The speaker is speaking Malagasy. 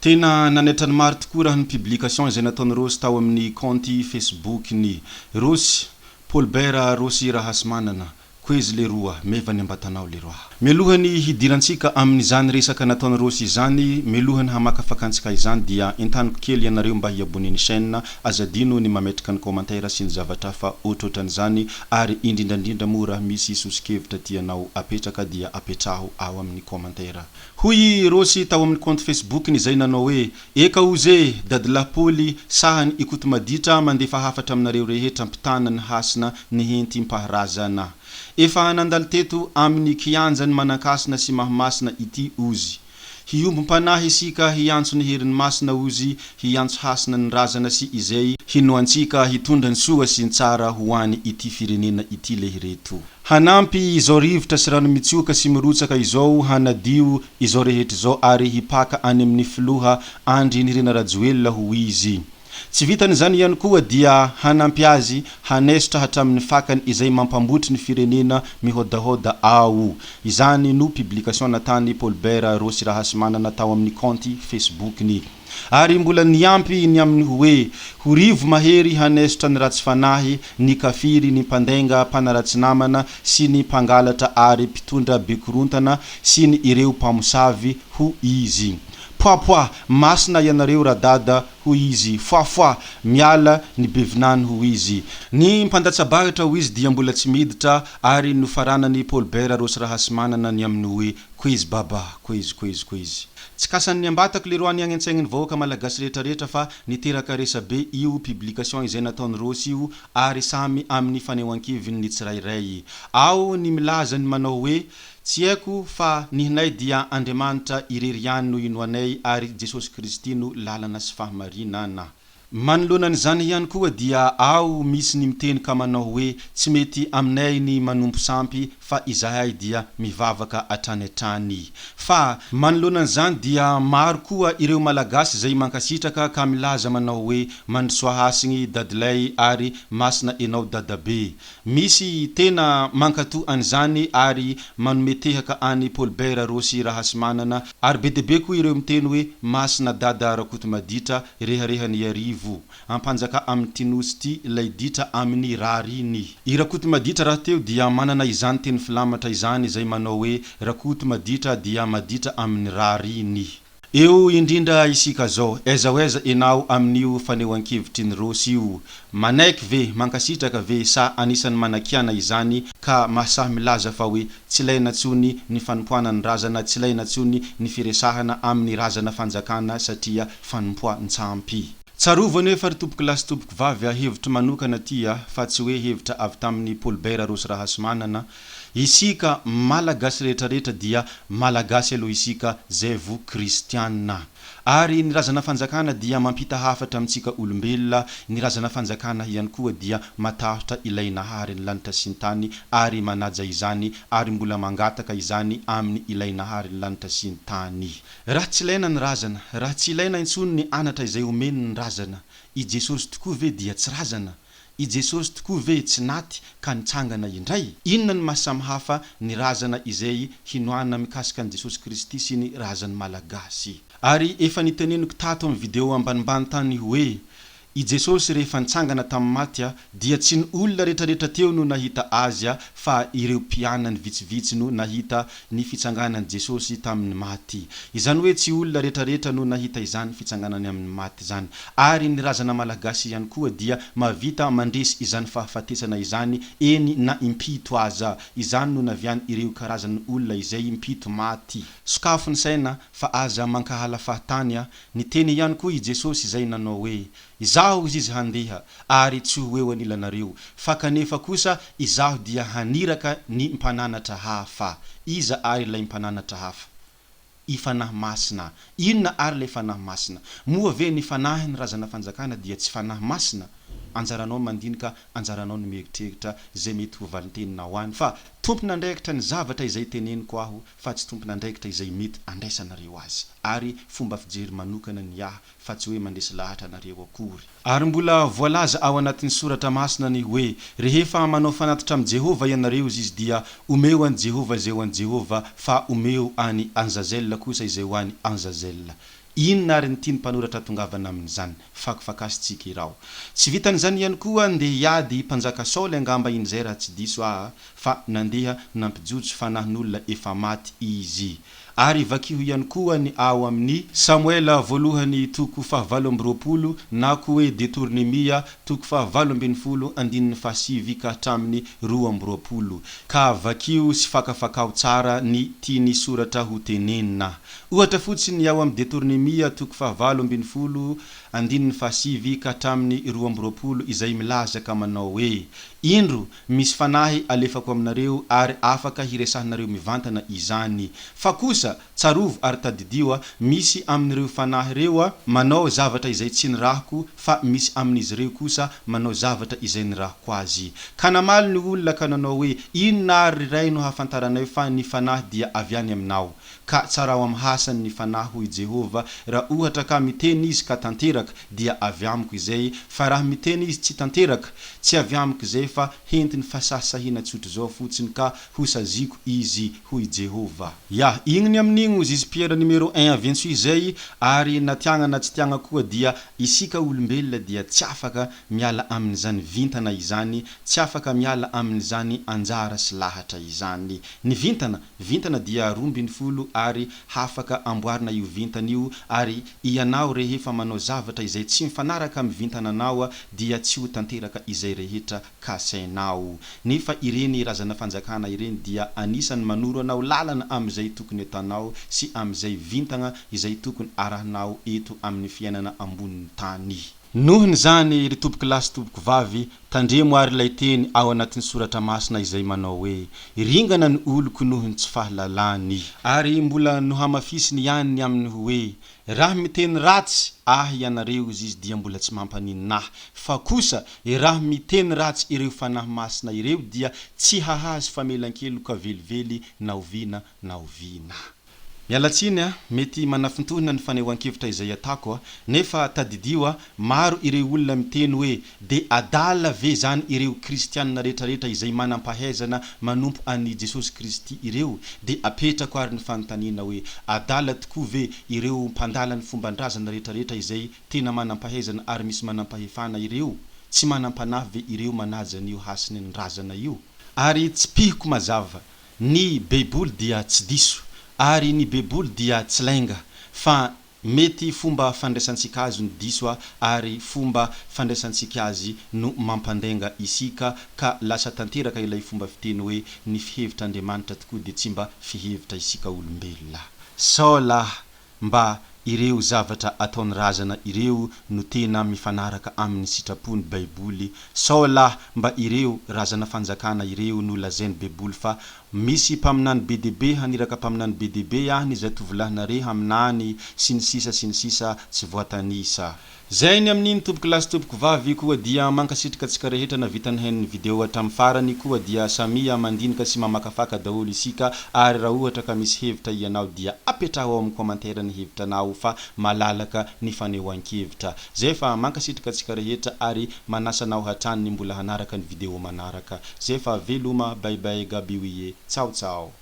Tena nanaitrany maro tokoa raha ny publication izay nataony Rossy tao amin'ny compte Facebook ny Rossy Paulbert Rossy Rahasimanana koezy leroa mevany ambatanao leroa. Melohany hidirantsika amin'izany resaka nataony Rossy izany, melohany hamakafakansika izany dia entaniko kely ianareo mba hiaboneny chaîne ADINO ny mametraka ny commentaire sy ny zavatra fa ohatrohatran'izany ary indrindrandrindra mora misy sosikevitra tianao apetraka dia apetraho ao amin'ny commentaire. Hoy Rossy tao amin'ny compte Facebook ny zay nanao hoe eka oze dadilapôly sahany ikotomaditra mandefa hafatra aminareo rehetra mpitana ny hasina ny henty mpaharazana. Efa nandalo teto amin'ny kianjany manakasina sy mahamasina ity ozy. Hiombo mpanahy isika hiantso ny herin'ny masina ozy, hiantso hasina ny razana sy izay hinoantsika hitondra ny soa sy ny tsara ho any ity firenena ity lehireto. Hanampy izao rivotra sy rano mitsioka sy mirotsaka izao hanadio izao rehetra izao ary hipaka any amin'ny filoha andry ny rena rajoelona ho izy. Tsy vitany zany ihany koa dia hanampy azy hanesitra hatramin'ny fakany izay mampambotry ny firenena mihodahoda ao. Izany no publication natany Paulbert Rossy Rahasimanana tao amin'ny compte Facebook ny. Ary mbola niampy ny amin'ny hoe ho rivo mahery hanesitra ny ratsy fanahy, ny kafiry, ny mpandenga, mpanaratsy namana sy ny mpangalatra ary mpitondra bekorontana sy ny ireo mpamosavy ho izy. Poa masina ianareo radada ho izy, foa miala ny bevinany ho izy. Ny mpandatsabahatra ho izy dia mbola tsy miditra ary nofaranany Paulbert Rossy Rahasimanana ny amin'ny hoe koezy baba, koezy. Tsy kasan'ny ambatako leroa ny agnantsaigny ny vahoaka malagasy rehetrarehetra fa niteraka resabe io publication izay nataony Rossy io ary samy amin'ny fanehoan-kevitrin'ny tsirairay. Ao ny milaza ny manao hoe tsy haiko fa nihinay dia Andriamanitra irery ihany no inoanay ary Jesosy Kristy no lalana sy fahamarinana. Manoloana n'izany ihany koa dia ao misy ny miteny ka manao hoe tsy mety aminay ny manompo sampy fa IZAY dia mivavaka atrany. Fa manoloana n'izany dia maro koa ireo malagasy izay mankasitraka ka milaza manao hoe mandrosoa hasigny dadilay ary masina enao dadabe. Misy tena mankatoa an'izany ary manometehaka any Paulbert Rossy Rahasimanana ary be debe koa ireo miteny hoe masina dada RAKOTOMADITRA reharehany arivo. Ampanjaka amin'ny tinosy ty ilay ditra amin'ny rariny. I RAKOTOMADITRA raha teo dia manana izany teny filamatra izany izay manao hoe RAKOTOMADITRA dia maditra amin'ny rariny. Eo indrindra isika zao, eza enao amin'io fanehoan-kevitrin'ny Rossy io. Manaiky ve, mankasitraka ve sa anisan'ny manakiana izany ka masahy milaza fa hoe tsy ilaina tsony ny fanompoana ny razana, tsy ilaina tsony ny firesahana amin'ny razana fanjakana satria fanompoan-tsampy. Tsarovo nefa ry tompoky lasy tompoky vavy hevitra manokana tia fa tsy hoe hevitra avy tamin'ny Paulbert Rossy Rahasimanana. Isika malagasy rehetrarehetra dia malagasy aloha isika zay vo kristianina. Ary ny razana fanjakana dia mampita hafatra amintsika olombelona, ny razana fanjakana ihany koa dia matahotra ilay nahary ny lanitra sy ny tany ary manaja izany ary mbola mangataka izany amin'ny ilay nahary ny lanitra sy ny tany. Raha tsy ilaina ny razana, raha tsy ilaina intsony ny anatra izay omeny ny razana, i Jesosy tokoa ve dia tsy razana? I Jesosy tokoa ve tsy naty ka nitsangana indray? Inona ny mahasamihafa ny razana izay hinoana mikasika ny Jesosy Kristy sy ny razany malagasy? Ary efa niteneniko tato amin'ny video ambanimbany tany hoe i Jesosy rehefa nitsangana tamin'ny maty dia tsy ny olona rehetrarehetra teo no nahita azy fa ireo mpianany vitsivitsy no nahita ny fitsanganan'i Jesosy tamin'ny maty. Izany hoe tsy olona rehetrarehetra no nahita izany fitsanganany amin'ny maty izany. Ary ny razana malagasy ihany koa dia mavita mandresy izany fahafatesana izany eny na impito aza. Izany no naviany ireo karazany olona izay impito maty. Sokafo ny saina fa aza mankahala fahatany ny teny ihany koa i Jesosy izay nanao hoe izaho izy handeha ary tsy ho eo anilanareo fa kanefa kosa izaho dia haniraka ny mpananatra hafa. Iza ary ilay mpananatra hafa? I fanahy masina. Inona ary ilay fanahy masina? Moa ve ny fanahy ny razana fanjakana dia tsy fanahy masina? Anjaranao mandinika, anjaranao ny mieritreritra zay mety ho valintenina ho any fa tompona andraikitra ny zavatra izay teneniko aho fa tsy tompona andraikitra izay mety andraisanareo azy ary fomba fijery manokana ny ahy fa tsy hoe mandresy lahatra nareo akory. Ary mbola voalaza ao anatin'ny soratra masina ny hoe rehefa manao fanatitra amin'ny Jehova ianareo izy dia omeo an Jehova zay ho an Jehova fa omeo any Anzazel kosa izay ho any Anzazel. inona ary ny tiany mpanoratra tongavana amin'izany fakifakasitsika irao tsy vitan'izany ihany koa andeha hiady mpanjaka Saoly angamba iny zay raha tsy diso fa nandeha nampijotso fanahin'olona efa maty izy ary vakio ihany koa ny ao amin'ny Samuela voalohany toko 7 na koa hoe Deutéronomia toko 7:17 ka hatramin'ny 2:20 ka vakio sy fakafakao tsara ny tiany soratra ho tenenina ohatra fotsiny ao amin'ny Deutéronomia toko 7:17 ka hatramin'ny 2:20 izay milaza ka manao hoe indro misy fanahy alefako aminareo ary afaka hiresahinareo mivantana izany fa kosa tsarovo ary tadidio misy amin'ireo fanahy reo manao zavatra izay tsy nirahako fa misy amin'izy reo kosa manao zavatra izay nirahako azy ka namaly ny olona ka nanao hoe inona ary ray no hafantaranay fa ny fanahy dia avy any aminao ka tsara ao amin'ny hasany ny fanahy hoy Jehova raha ohatra ka miteny izy ka tanteraka dia avy amiko izay fa raha miteny izy tsy tanteraka tsy avy amiko izay fa hentiny fasasahina tsotra zao fotsiny ka hosaziko izy hoy Jehova igny amin'igny izy Pierre numéro 1 avy izay ary natiagna na tsy tiagna koa dia isika olombelona dia tsy afaka miala amin'izany vintana izany tsy afaka miala amin'izany anjara sy lahatra izany ny vintana dia 12 ary hafaka amboarina io vintana io ary ianao rehefa manao zavatra izay tsy mifanaraka amin'ny vintananao dia tsy ho tanteraka izay rehetra kasainao nefa ireny razana fanjakana ireny dia anisany manoro anao lalana am'izay tokony atanao sy am'izay vintana izay tokony arahanao eto amin'ny fiainana ambonin'ny tany nohony zany ry tompoko lasy tompoko vavy tandremo ary lay teny ao anatin'ny soratra masina izay manao hoe ringana ny oloko nohony tsy fahalalany ary mbola no hamafisiny ihany amin'ny hoe raha miteny ratsy ianareo izy dia mbola tsy mampaninahy fa kosa raha miteny ratsy ireo fanahy masina ireo dia tsy hahazo famelan-kelo ka velively na oviana mialatsiny mety manafintohina ny fanehoan-kevitra izay atako nefa tadidio maro ireo olona miteny hoe de adala ve zany ireo kristianina rehetrarehetra izay manampahaizana manompo any Jesosy Kristy ireo de apetrako ary ny fanontaniana hoe adala tokoa ve ireo mpandala ny fombandrazana rehetrarehetra izay tena manampahaizana ary misy manampahefana ireo tsy manampanahy ve ireo manaja n'io hasiny ny razana io ary tsy pihiko mazava ny Baiboly dia tsy diso ary ny Baiboly dia tsy lainga fa mety fomba fandraisantsika azy no diso ary fomba fandraisantsika azy no mampandenga isika ka lasa tanteraka ilay fomba fiteny hoe ny fihevitra Andriamanitra tokoa de tsy mba fihevitra isika olombelona saola mba ireo zavatra ataony razana ireo no tena mifanaraka amin'ny sitrapony Baiboly saola mba ireo razana fanjakana ireo no lazainy Baiboly fa misy mpaminany BDB haniraka mpaminany BDB ny zay tovolahinare aminany sy ny sisa tsy voatanisa zay ny amin'iny tompoko lasy tompoko vavy koa dia mankasitrika atsika rehetra na vitany hain'ny video hatramin'ny farany koa dia samia mandinika sy mamakafaka daholo isika ary raha ohatra ka misy hevitra ianao dia apetraho ao amin'ny commentaire ny hevitranao fa malalaka ny fanehoan-kevitra zay fa mankasitrika atsika rehetra ary manasanao hatrany ny mbola hanaraka ny video manaraka zay fa veloma bye bye gabiouye ciao